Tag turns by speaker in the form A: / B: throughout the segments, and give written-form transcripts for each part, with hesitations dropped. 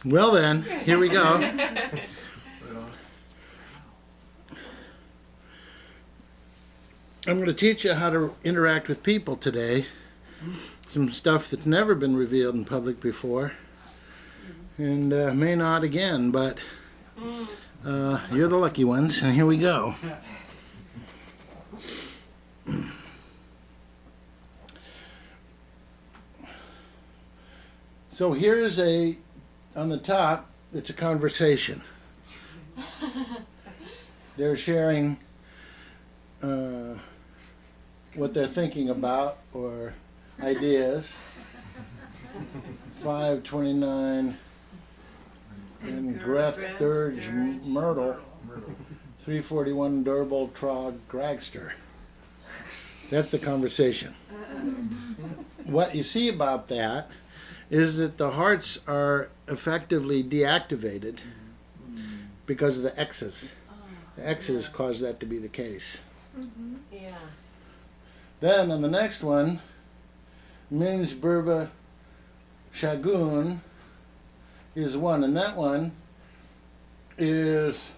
A: Well then, here we go. I'm going to teach you how to interact with people today. Some stuff that's never been revealed in public before, and may not again, but you're the lucky ones, and here we go. So here's on the top, it's a conversation. They're sharing what they're thinking about or ideas. 529 in Greth Dirge Myrtle, 341 Durble Trog Gragster. That's the conversation. What you see about that is that the hearts are effectively deactivated because of the X's. The X's cause that to be the case.
B: Yeah.
A: Then on the next one, Minj Burva Shagun is one, and that one is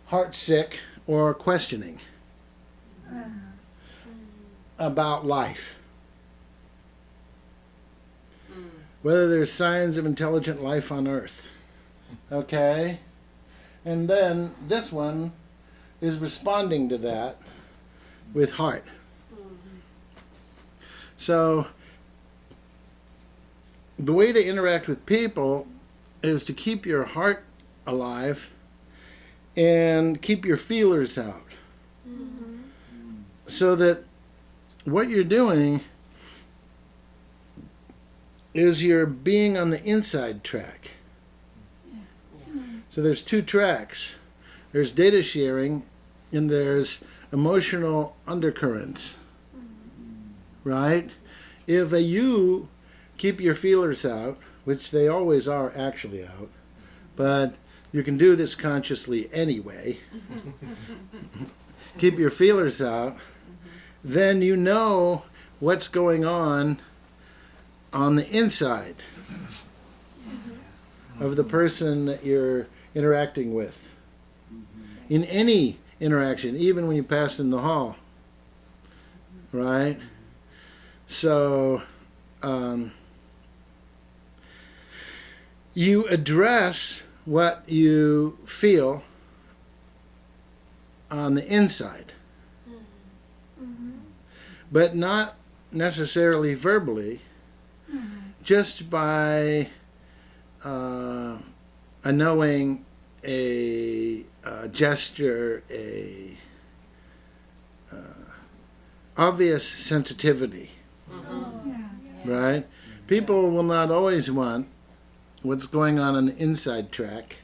A: heart sick or questioning about life. Whether there's signs of intelligent life on Earth. Okay? And then this one is responding to that with heart. So, the way to interact with people is to keep your heart alive and keep your feelers out. So that what you're doing is you're being on the inside track. So there's two tracks. There's data sharing and there's emotional undercurrents. Right? If you keep your feelers out, which they always are actually out, but you can do this consciously anyway. Keep your feelers out, then you know what's going on the inside of the person that you're interacting with. In any interaction, even when you pass in the hall. Right? So, you address what you feel on the inside, but not necessarily verbally, just by a knowing, a gesture, a obvious sensitivity. Right? People will not always want what's going on the inside track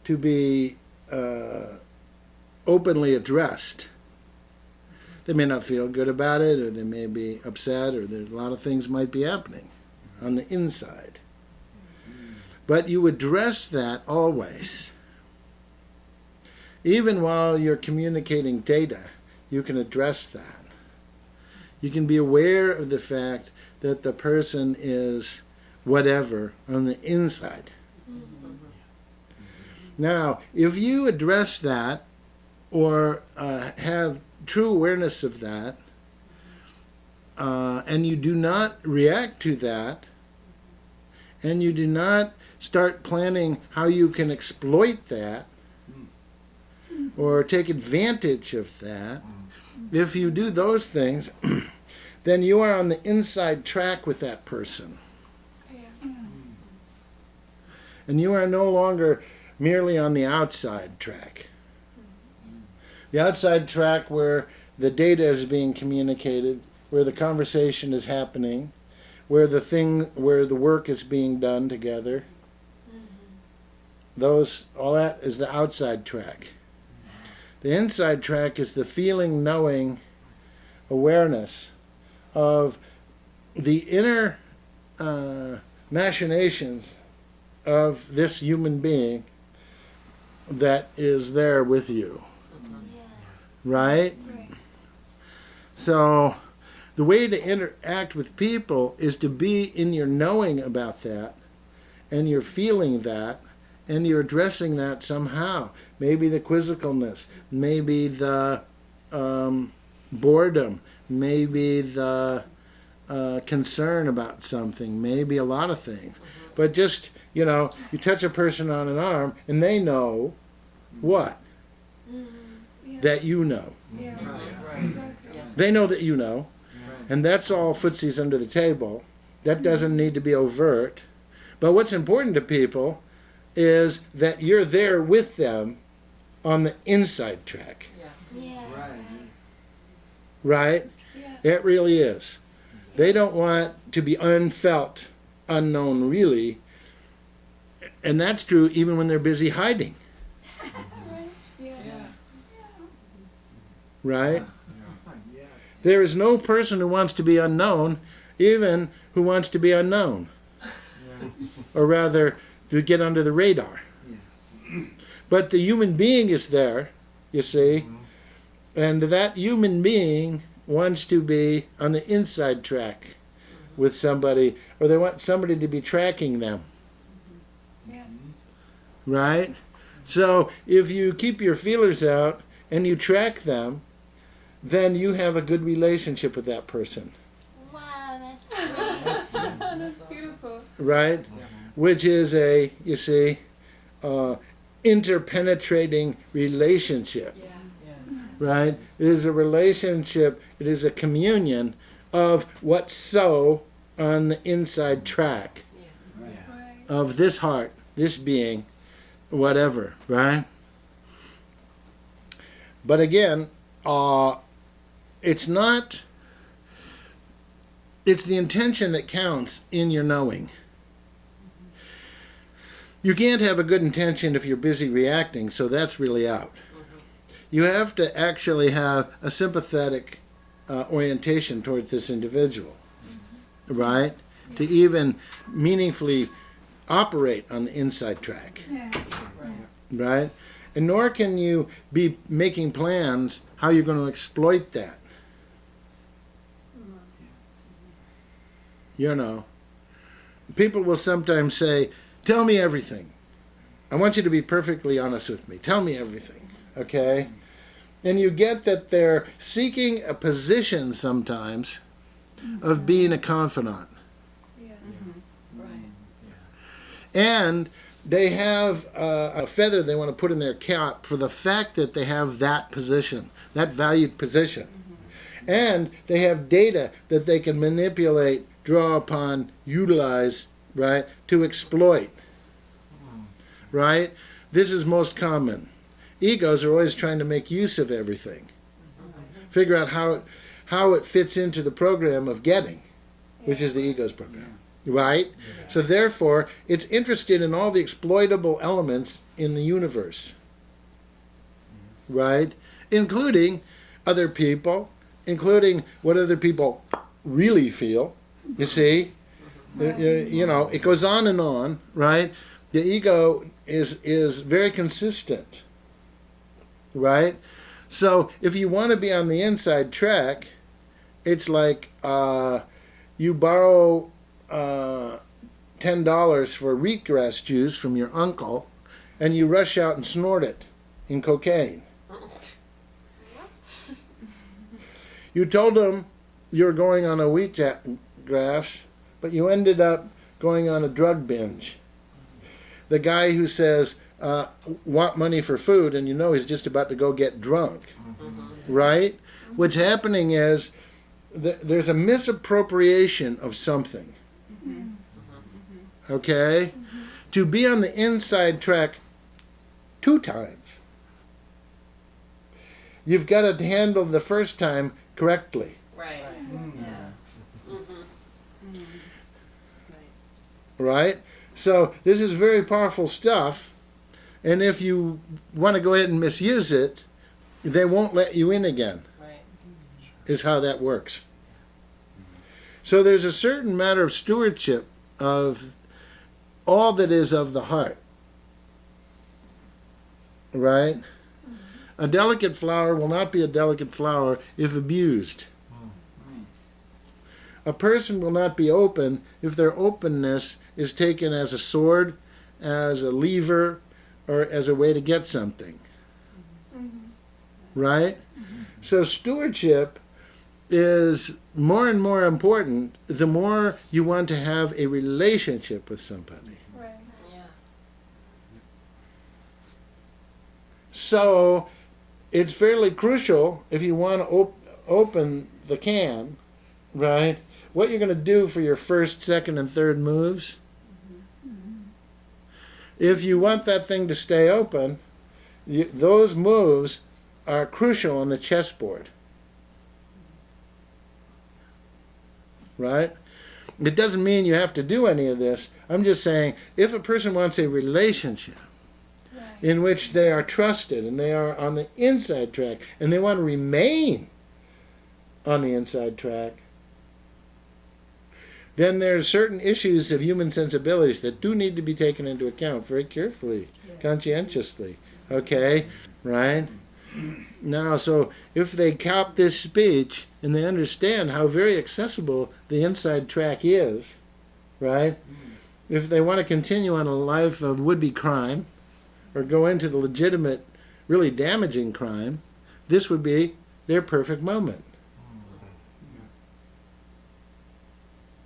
A: to be openly addressed. They may not feel good about it, or they may be upset, or a lot of things might be happening on the inside. But you address that always. Even while you're communicating data, you can address that. You can be aware of the fact that the person is whatever on the inside. Now, if you address that or have true awareness of that, and you do not react to that, and you do not start planning how you can exploit that or take advantage of that, if you do those things, then you are on the inside track with that person. And you are no longer merely on the outside track. The outside track where the data is being communicated, where the conversation is happening, where the work is being done together. All that is the outside track. The inside track is the feeling, knowing, awareness of the inner machinations of this human being that is there with you. Right? So the way to interact with people is to be in your knowing about that and you're feeling that, and you're addressing that somehow. Maybe the quizzicalness, maybe the boredom, maybe the concern about something, maybe a lot of things. But just, you touch a person on an arm and they know what? That you know.
B: Yeah. Right. Exactly.
A: They know that you know. And that's all footsies under the table. That doesn't need to be overt. But what's important to people is that you're there with them on the inside track.
C: Yeah.
A: Right?
B: Yeah.
A: It really is. They don't want to be unfelt, unknown really. And that's true even when they're busy hiding.
B: Yeah.
A: Right? There is no person who wants to be unknown, even who wants to be unknown. Or rather, to get under the radar. But the human being is there, you see, and that human being wants to be on the inside track with somebody, or they want somebody to be tracking them.
B: Yeah.
A: Right? So if you keep your feelers out and you track them, then you have a good relationship with that person.
C: Wow, that's great.
B: That's beautiful.
A: Right? Which is a, you see, interpenetrating relationship. Right? It is a relationship, it is a communion of what's so on the inside track
B: Right.
A: of this heart, this being, whatever, right? But again, it's not, it's the intention that counts in your knowing. You can't have a good intention if you're busy reacting, so that's really out. You have to actually have a sympathetic orientation towards this individual, right? To even meaningfully operate on the inside track, right? And nor can you be making plans how you're going to exploit that. You know, people will sometimes say, tell me everything. I want you to be perfectly honest with me. Tell me everything, okay? And you get that they're seeking a position sometimes of being a confidant.
B: Yeah.
A: And they have a feather they want to put in their cap for the fact that they have that position, that valued position. And they have data that they can manipulate, draw upon, utilize, right, to exploit. Right? This is most common. Egos are always trying to make use of everything. Figure out how it fits into the program of getting, which is the ego's program. Right? So therefore, it's interested in all the exploitable elements in the universe. Right? Including other people, including what other people really feel. You see? You know, it goes on, right? The ego is very consistent. Right? So if you want to be on the inside track, it's like you borrow $10 for wheatgrass juice from your uncle, and you rush out and snort it in cocaine. You told him you were going on a wheatgrass, but you ended up going on a drug binge. The guy who says, want money for food, and you know he's just about to go get drunk. Right? What's happening is there's a misappropriation of something. Okay? To be on the inside track 2 times, you've got to handle the first time correctly.
C: Right.
A: Right? So this is very powerful stuff, and if you want to go ahead and misuse it, they won't let you in again.
C: Right.
A: Is how that works. So there's a certain matter of stewardship of all that is of the heart. Right? A delicate flower will not be a delicate flower if abused. A person will not be open if their openness is taken as a sword, as a lever, or as a way to get something. Right? So stewardship is more and more important the more you want to have a relationship with somebody.
B: Right.
C: Yeah.
A: So it's fairly crucial if you want to open the can, right? What you're going to do for your first, second, and third moves. If you want that thing to stay open, those moves are crucial on the chessboard. Right? It doesn't mean you have to do any of this. I'm just saying, if a person wants a relationship
B: Right.
A: in which they are trusted and they are on the inside track and they want to remain on the inside track, then there are certain issues of human sensibilities that do need to be taken into account very carefully, conscientiously. Okay? Right? Now, so if they cop this speech and they understand how very accessible the inside track is, right? If they want to continue on a life of would-be crime or go into the legitimate, really damaging crime, this would be their perfect moment.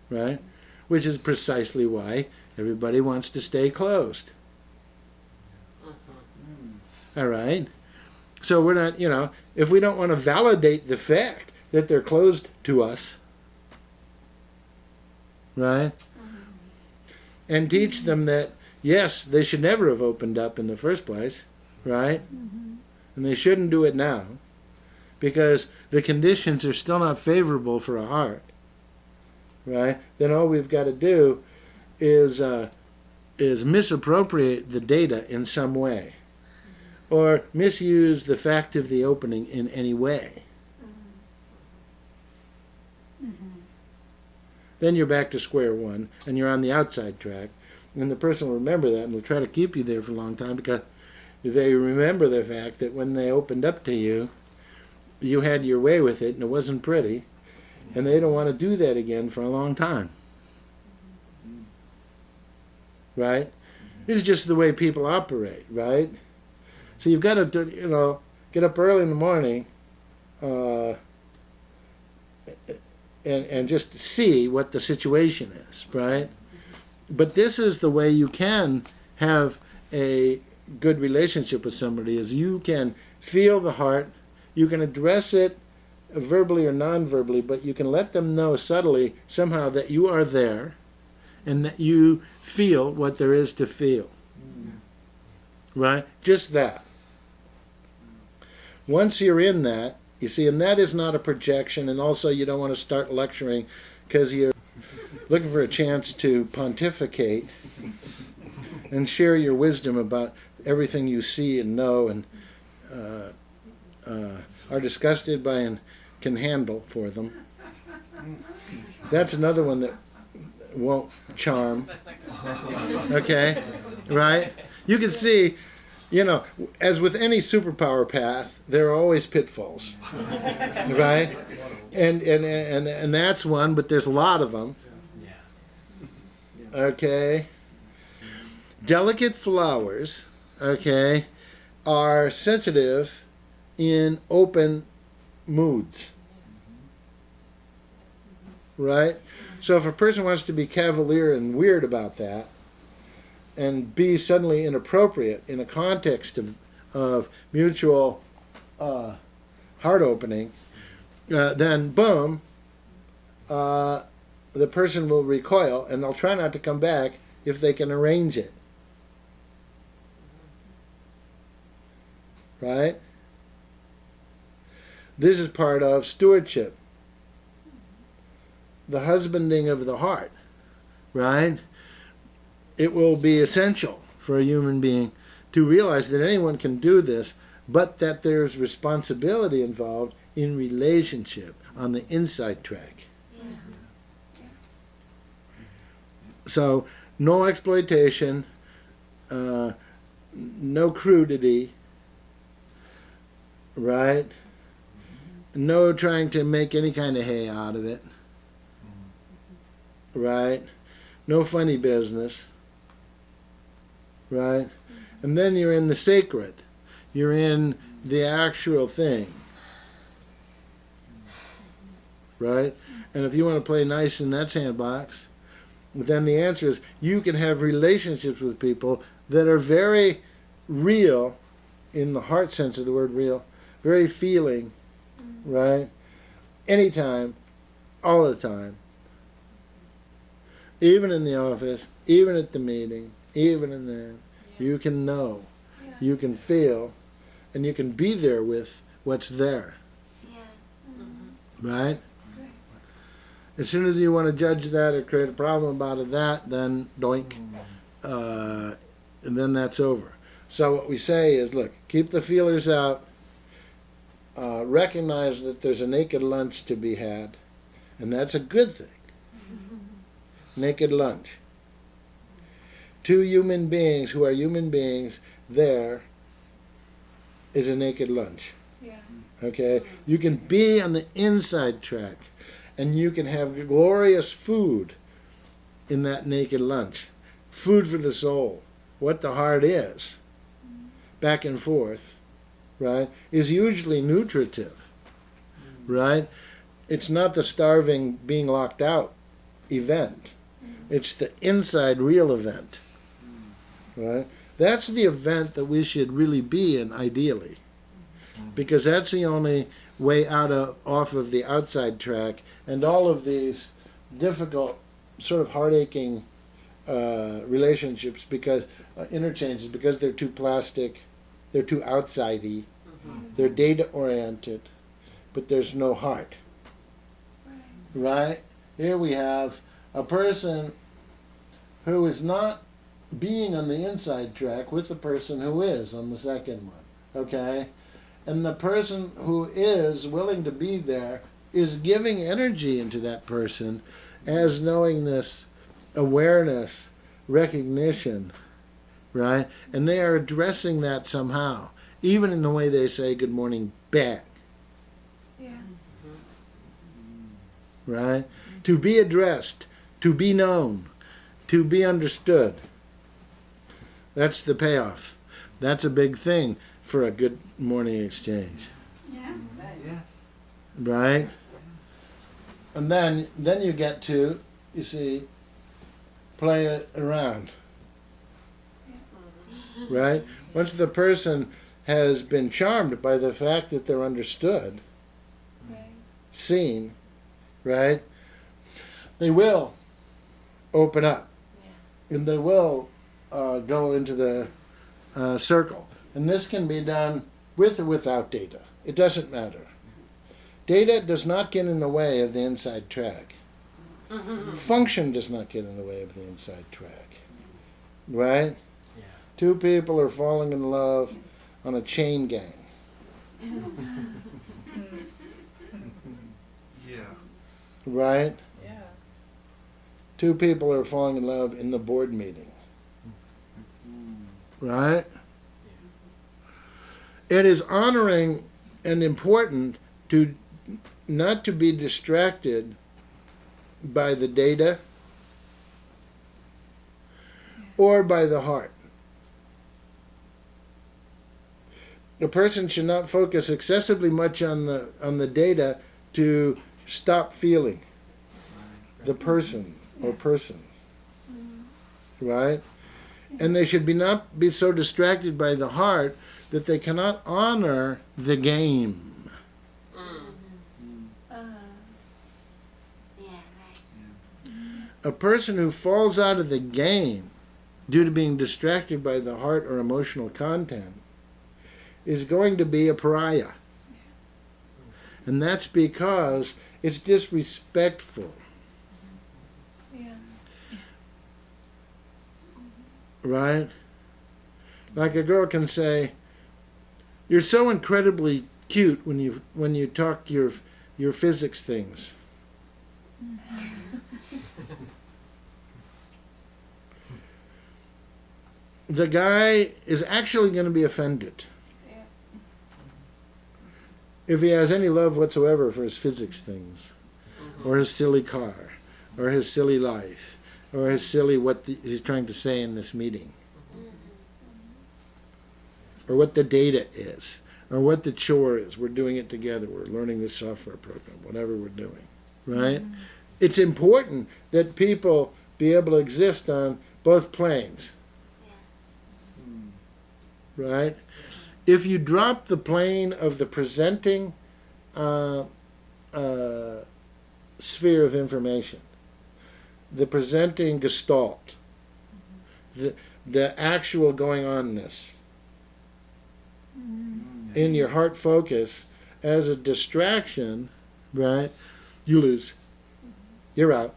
A: Right? Which is precisely why everybody wants to stay closed. All right? So we're not, if we don't want to validate the fact that they're closed to us, right? And teach them that, yes, they should never have opened up in the first place, right? And they shouldn't do it now because the conditions are still not favorable for a heart, right? Then all we've got to do is misappropriate the data in some way, or misuse the fact of the opening in any way. Then you're back to square one, and you're on the outside track, and the person will remember that and will try to keep you there for a long time because they remember the fact that when they opened up to you, you had your way with it and it wasn't pretty, and they don't want to do that again for a long time. Right? It's just the way people operate, right? So you've got to, get up early in the morning and just see what the situation is, right? But this is the way you can have a good relationship with somebody, is you can feel the heart, you can address it verbally or non-verbally, but you can let them know subtly somehow that you are there and that you feel what there is to feel. Right? Just that. Once you're in that, you see, and that is not a projection, and also you don't want to start lecturing because you're looking for a chance to pontificate and share your wisdom about everything you see and know and are disgusted by and can handle for them. That's another one that won't charm. Okay? Right? You can see, as with any superpower path, there are always pitfalls. Right? And that's one, but there's a lot of them. Okay? Delicate flowers, okay, are sensitive in open moods. Right? So if a person wants to be cavalier and weird about that and be suddenly inappropriate in a context of mutual heart opening, then boom, the person will recoil and they'll try not to come back if they can arrange it. Right? This is part of stewardship. The husbanding of the heart, right? It will be essential for a human being to realize that anyone can do this, but that there's responsibility involved in relationship on the inside track. So, no exploitation, no crudity, right? No trying to make any kind of hay out of it. Right? no funny business, right? And then you're in the sacred. You're in the actual thing, right? And if you want to play nice in that sandbox, then the answer is you can have relationships with people that are very real, in the heart sense of the word real, very feeling, right? Anytime, all the time. Even in the office, even at the meeting, even in there, you can know,
B: Yeah.
A: you can feel, and you can be there with what's there,
C: Yeah.
A: right?
B: Right.
A: As soon as you want to judge that or create a problem about that, then doink, and then that's over. So what we say is, look, keep the feelers out, recognize that there's a naked lunch to be had, and that's a good thing. Naked lunch. Two human beings who are human beings, there is a naked lunch.
B: Yeah.
A: Okay? You can be on the inside track, and you can have glorious food in that naked lunch. Food for the soul. What the heart is, back and forth, right, is hugely nutritive, right? It's not the starving, being locked out event. It's the inside real event, right? That's the event that we should really be in, ideally, because that's the only way off of the outside track and all of these difficult, sort of heart-aching relationships, because interchanges, because they're too plastic, they're too outsidey, they're data-oriented, but there's no heart, right? Here we have a person who is not being on the inside track with the person who is on the second one, okay? And the person who is willing to be there is giving energy into that person as knowingness, awareness, recognition, right? And they are addressing that somehow, even in the way they say good morning back,
B: Yeah.
A: right? To be addressed, to be known, to be understood. That's the payoff. That's a big thing for a good morning exchange,
D: Yeah.
E: Yes.
A: right? And then you get to, you see, play it around, right? Once the person has been charmed by the fact that they're understood,
B: Right.
A: seen, right, they will open up, and they will go into the circle. And this can be done with or without data. It doesn't matter. Data does not get in the way of the inside track. Function does not get in the way of the inside track. Right?
E: Yeah.
A: Two people are falling in love on a chain gang.
E: Yeah.
A: Right?
D: Yeah.
A: Two people are falling in love in the board meeting. Right? It is honoring and important to not to be distracted by the data or by the heart. A person should not focus excessively much on the data to stop feeling the person or persons, right? And they should not be so distracted by the heart that they cannot honor the game.
C: Yeah, right.
A: A person who falls out of the game due to being distracted by the heart or emotional content is going to be a pariah. And that's because it's disrespectful,
B: Yeah.
A: right? Like a girl can say, "You're so incredibly cute when you talk your physics things." The guy is actually going to be offended
B: Yeah.
A: if he has any love whatsoever for his physics things, or his silly car, or his silly life, or as silly what he's trying to say in this meeting, or what the data is, or what the chore is. We're doing it together. We're learning this software program, whatever we're doing, right? It's important that people be able to exist on both planes, right? If you drop the plane of the presenting sphere of information, the presenting gestalt, the actual going onness in your heart focus as a distraction, right? You lose. You're out.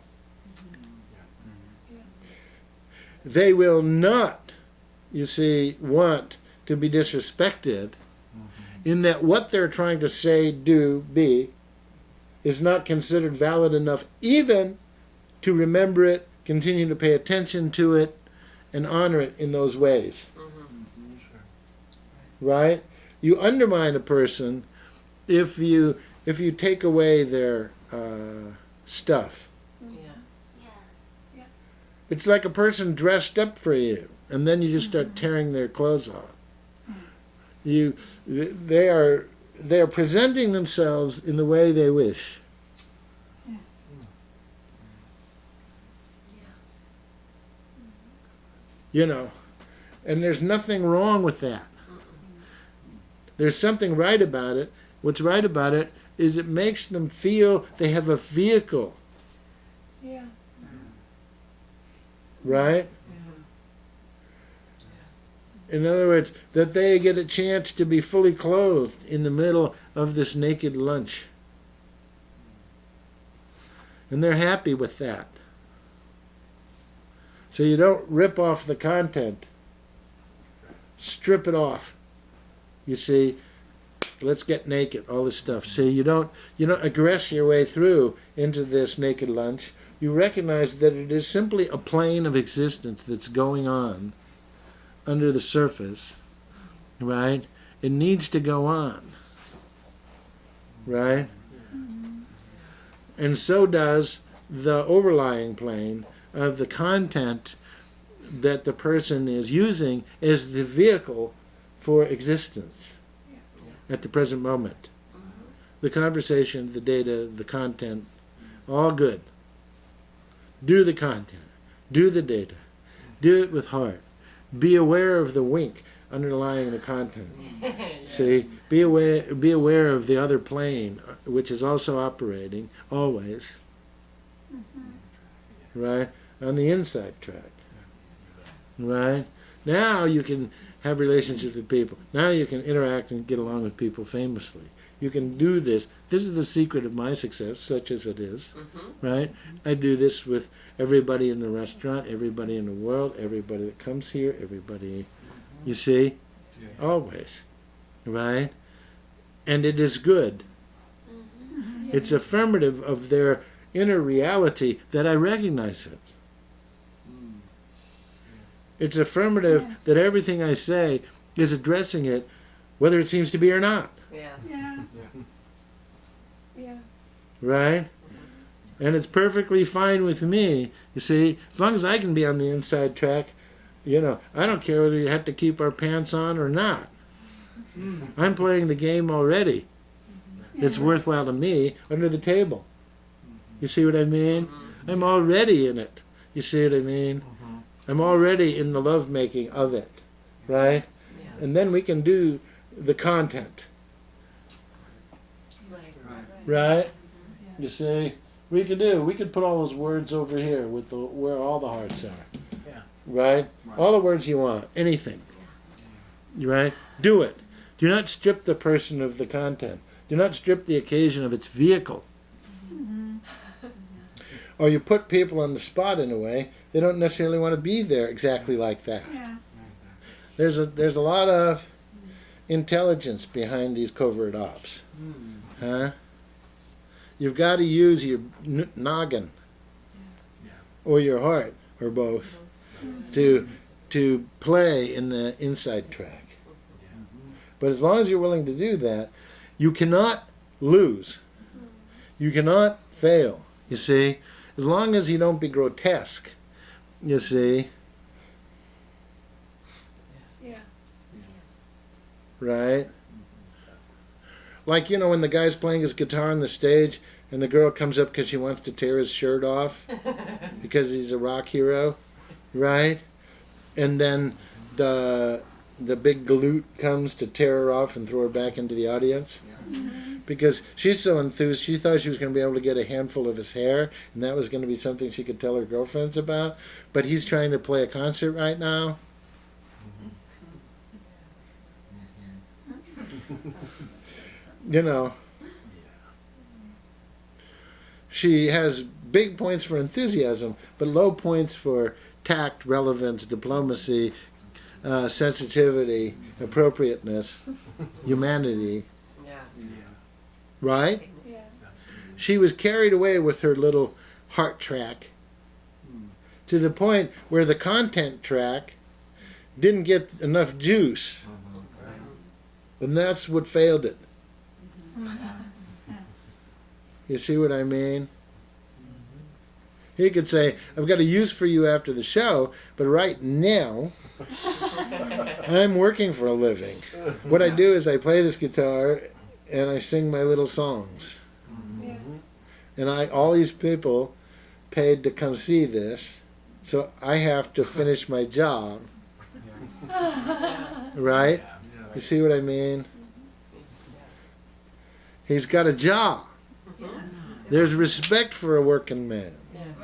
A: They will not, you see, want to be disrespected in that what they're trying to say, do, be is not considered valid enough even to remember it, continue to pay attention to it, and honor it in those ways. Right? You undermine a person if you take away their stuff. It's like a person dressed up for you, and then you just start tearing their clothes off. They are presenting themselves in the way they wish. You know, and there's nothing wrong with that. There's something right about it. What's right about it is it makes them feel they have a vehicle.
B: Yeah.
A: Right? In other words, that they get a chance to be fully clothed in the middle of this naked lunch. And they're happy with that. So you don't rip off the content. Strip it off. You see, let's get naked, all this stuff. So you don't aggress your way through into this naked lunch. You recognize that it is simply a plane of existence that's going on under the surface, right? It needs to go on, right? And so does the overlying plane of the content that the person is using as the vehicle for existence at the present moment. The conversation, the data, the content, all good. Do the content. Do the data. Do it with heart. Be aware of the wink underlying the content. See, be aware of the other plane, which is also operating always, right, on the inside track. Right? Now you can have relationships with people. Now you can interact and get along with people famously. You can do this. This is the secret of my success, such as it is, right? I do this with everybody in the restaurant, everybody in the world, everybody that comes here, everybody, you see, always, right? And it is good. It's affirmative of their inner reality that I recognize it. It's affirmative that everything I say is addressing it, whether it seems to be or not.
B: Yeah.
A: Right? And it's perfectly fine with me, you see, as long as I can be on the inside track, I don't care whether you have to keep our pants on or not. I'm playing the game already. It's worthwhile to me under the table. You see what I mean? I'm already in it. You see what I mean? I'm already in the lovemaking of it, right? And then we can do the content. Right? You see? We could put all those words over here with where all the hearts are. Right? All the words you want. Anything. Right? Do it. Do not strip the person of the content. Do not strip the occasion of its vehicle. Or you put people on the spot in a way, they don't necessarily want to be there exactly like that. There's a lot of intelligence behind these covert ops. Huh? You've got to use your noggin or your heart or both to play in the inside track. But as long as you're willing to do that, you cannot lose. You cannot fail. You see, as long as you don't be grotesque You see,
B: Yeah.
A: right? Like, when the guy's playing his guitar on the stage and the girl comes up because she wants to tear his shirt off because he's a rock hero, right? And then the big galoot comes to tear her off and throw her back into the audience. Because she's so enthused, she thought she was going to be able to get a handful of his hair, and that was going to be something she could tell her girlfriends about. But he's trying to play a concert right now. She has big points for enthusiasm, but low points for tact, relevance, diplomacy, sensitivity, appropriateness, humanity. Right?
B: Yeah.
A: She was carried away with her little heart track to the point where the content track didn't get enough juice. And that's what failed it. You see what I mean? He could say, I've got a use for you after the show, but right now, I'm working for a living. What I do is I play this guitar and I sing my little songs.
B: Yeah.
A: And all these people paid to come see this, so I have to finish my job. Right? You see what I mean? He's got a job. There's respect for a working man.
B: Yes.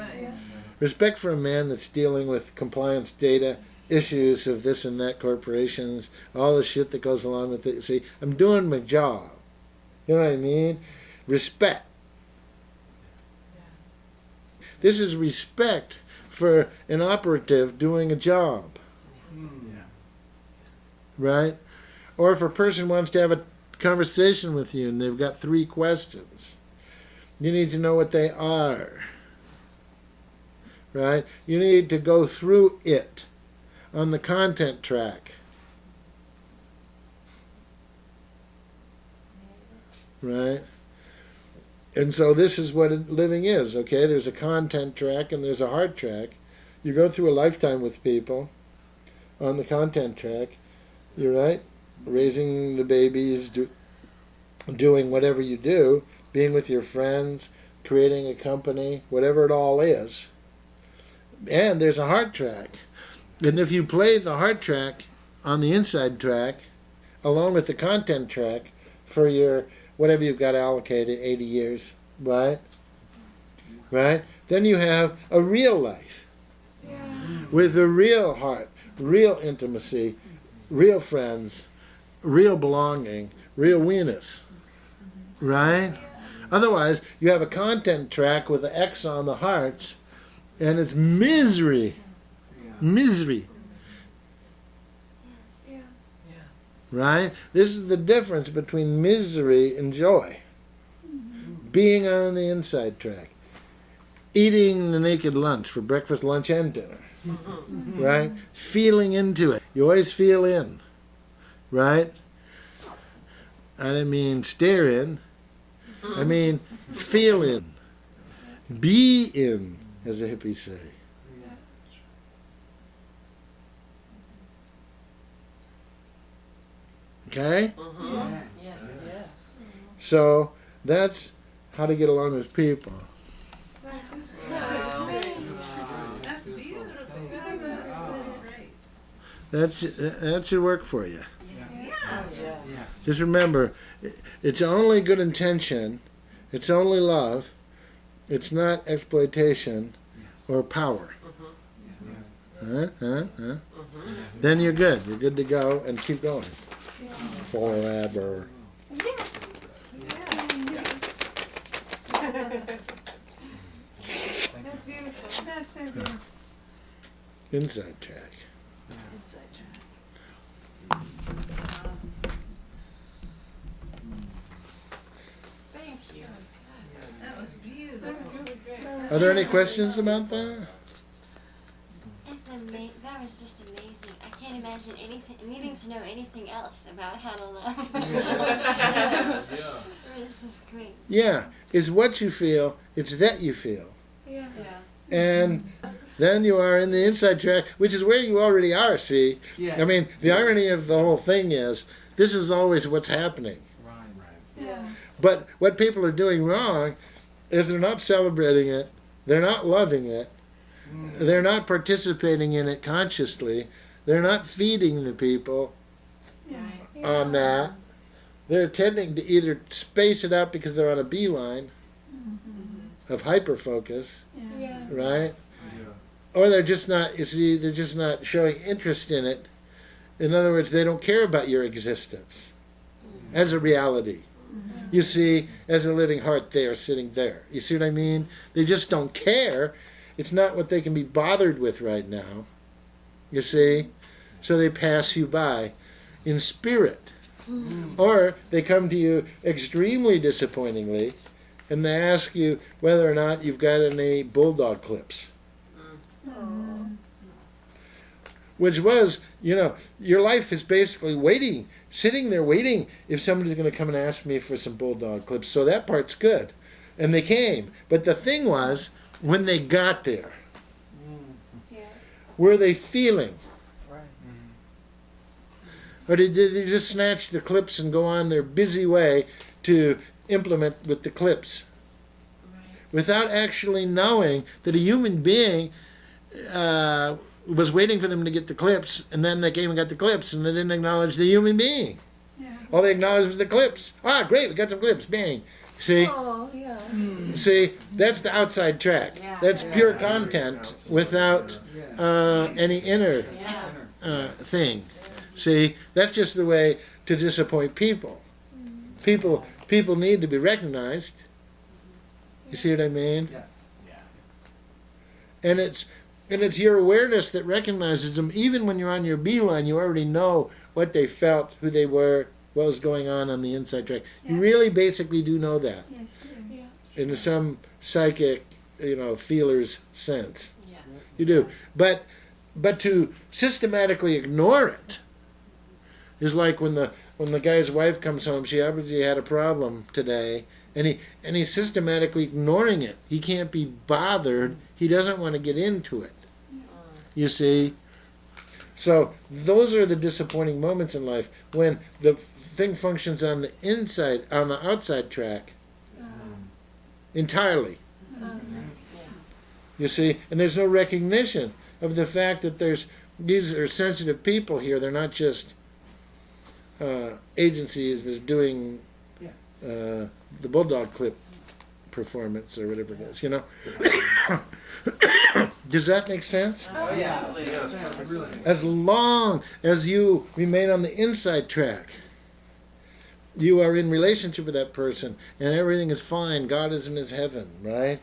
A: Respect for a man that's dealing with compliance data, issues of this and that corporations, all the shit that goes along with it. See, I'm doing my job. You know what I mean? Respect. This is respect for an operative doing a job. Right? Or if a person wants to have a conversation with you and they've got 3 questions, you need to know what they are. Right? You need to go through it on the content track. Right? And so this is what living is, okay? There's a content track and there's a heart track. You go through a lifetime with people on the content track. You're right? Raising the babies, doing whatever you do, being with your friends, creating a company, whatever it all is. And there's a heart track. And if you play the heart track on the inside track, along with the content track for your whatever you've got allocated, 80 years, right? Right? Then you have a real life.
B: Yeah.
A: With a real heart, real intimacy, real friends, real belonging, real weenus. Right? Otherwise, you have a content track with an X on the hearts, and it's misery. Misery.
B: Yeah.
A: Right? This is the difference between misery and joy. Being on the inside track. Eating the naked lunch for breakfast, lunch, and dinner. Right? Feeling into it. You always feel in. Right? I didn't mean stare in. I mean feel in. Be in, as the hippies say. Okay?
D: Yes.
A: So that's how to get along with people.
D: That's beautiful.
A: That should work for you.
D: Yes.
A: Just remember, it's only good intention, it's only love, it's not exploitation or power. Then you're good. You're good to go and keep going. Forever.
B: That's beautiful.
D: That's so beautiful.
A: Inside track.
D: Inside track. Thank you. That was beautiful.
B: That's really great.
A: Are there any questions about that?
C: It's amazing. That was just amazing. I can't imagine needing to know anything else about how to love. It's just great.
A: Yeah. It's what you feel. It's that you feel.
B: Yeah.
D: Yeah.
A: and then you are in the inside track, which is where you already are, see?
E: Yeah.
A: I mean, the irony of the whole thing is, this is always what's happening.
D: Yeah.
A: But what people are doing wrong is they're not celebrating it, they're not loving it, they're not participating in it consciously, they're not feeding the people
D: Right.
A: on that. They're tending to either space it out because they're on a beeline of hyperfocus,
B: Yeah.
A: right? Or they're just not, you see, they're just not showing interest in it. In other words, they don't care about your existence as a reality. You see, as a living heart there, sitting there. You see what I mean? They just don't care. It's not what they can be bothered with right now. You see? So they pass you by in spirit. Or they come to you extremely disappointingly and they ask you whether or not you've got any bulldog clips. Which was, your life is basically waiting, sitting there waiting if somebody's going to come and ask me for some bulldog clips. So that part's good. And they came. But the thing was, when they got there,
B: Yeah.
A: were they feeling?
D: Right.
A: Or did they just snatch the clips and go on their busy way to implement with the clips?
D: Right.
A: Without actually knowing that a human being was waiting for them to get the clips, and then they came and got the clips, and they didn't acknowledge the human being.
D: Yeah.
A: All they acknowledged was the clips. Ah, great, we got some clips. Bang. See?
B: Oh, yeah.
A: See? That's the outside track.
D: Yeah.
A: That's pure content without any inner
D: Yeah.
A: thing. See? That's just the way to disappoint people. People need to be recognized. You see what I mean?
E: Yes.
A: And it's your awareness that recognizes them. Even when you're on your beeline, you already know what they felt, who they were, what was going on the inside track. You
D: Yeah.
A: really basically do know that
D: Yes, good.
B: Yeah.
A: in some psychic, feeler's sense.
C: Yeah.
A: You do. But to systematically ignore it is like when the guy's wife comes home, she obviously had a problem today, and he's systematically ignoring it. He can't be bothered. He doesn't want to get into it. You see? So those are the disappointing moments in life when the thing functions on the outside track entirely. You see? And there's no recognition of the fact that these are sensitive people here. They're not just agencies that are doing the bulldog clip performance or whatever it is, Does that make sense?
B: Oh,
E: Yeah.
A: As long as you remain on the inside track, you are in relationship with that person and everything is fine. God is in his heaven, right?